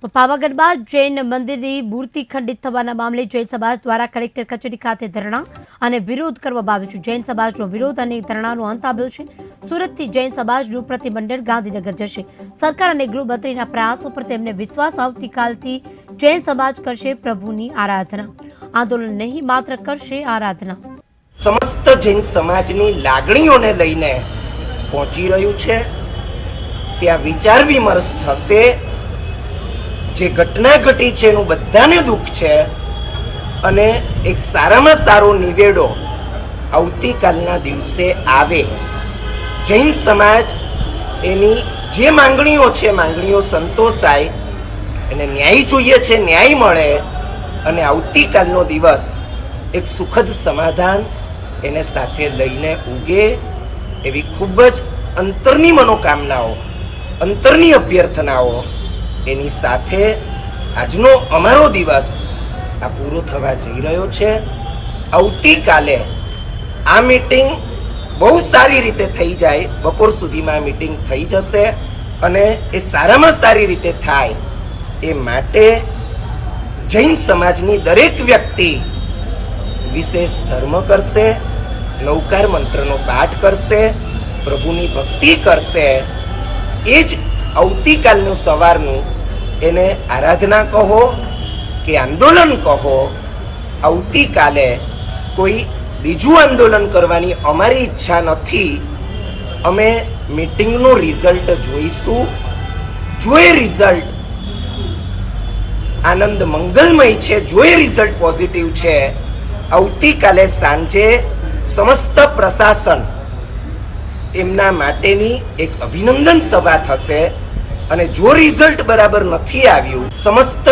તો પાવાગઢમાં જૈન મંદિરની મૂર્તિ ખંડિત થવાના મામલે જૈન સમાજ દ્વારા કલેક્ટર કચેરી ખાતે ધરણા અને વિરોધ કરવામાં આવ્યો છે। જૈન સમાજનો વિરોધ અને ધરણાનો અંત આવ્યો છે। સુરતથી જૈન સમાજનું પ્રતિમંડળ ગાંધીનગર જશે। સરકાર અને ગૃહમંત્રીના પ્રયાસો પર તેમને વિશ્વાસ। આવતીકાલથી જૈન સમાજ કરશે પ્રભુની આરાધના। આંદોલન નહીં, માત્ર કરશે આરાધના। સમસ્ત જૈન સમાજની લાગણીઓને લઈને પહોંચી રહ્યું છે। ત્યાં વિચાર વિમર્શ થશે। જે ઘટના ઘટી છે એનું બધાને દુઃખ છે અને એક સારામાં સારો નિવેડો આવતીકાલના દિવસે આવે। જૈન સમાજ એની જે માંગણીઓ છે માંગણીઓ સંતોષાય, એને ન્યાય જોઈએ છે, ન્યાય મળે અને આવતીકાલનો દિવસ એક સુખદ સમાધાન એને સાથે લઈને ઉગે એવી ખૂબ જ અંતરની મનોકામનાઓ, અંતરની અભ્યર્થનાઓ એની સાથે આજનો અમારો દિવસ આ પૂરો થવા જઈ રહ્યો છે। આવતીકાલે આ મીટિંગ બહુ સારી રીતે થઈ જાય, બપોર સુધીમાં આ મીટિંગ થઈ જશે અને એ સારામાં સારી રીતે થાય એ માટે જૈન સમાજની દરેક વ્યક્તિ વિશેષ ધર્મ કરશે, નવકાર મંત્રનો પાઠ કરશે, પ્રભુની ભક્તિ કરશે। એ જ આવતીકાલનું સવારનું એને આરાધના કહો કે આંદોલન કહો, આવતીકાલે કોઈ બીજું આંદોલન કરવાની અમારી ઈચ્છા નથી। અમે મીટિંગનું રિઝલ્ટ જોઈશું। જો એ રિઝલ્ટ આનંદ મંગલમય છે, જો એ રિઝલ્ટ પોઝિટિવ છે, આવતીકાલે સાંજે સમસ્ત પ્રશાસન એમના માટેની એક અભિનંદન સભા થશે અને જો રિઝલ્ટ બરાબર નથી આવ્યું, સમસ્ત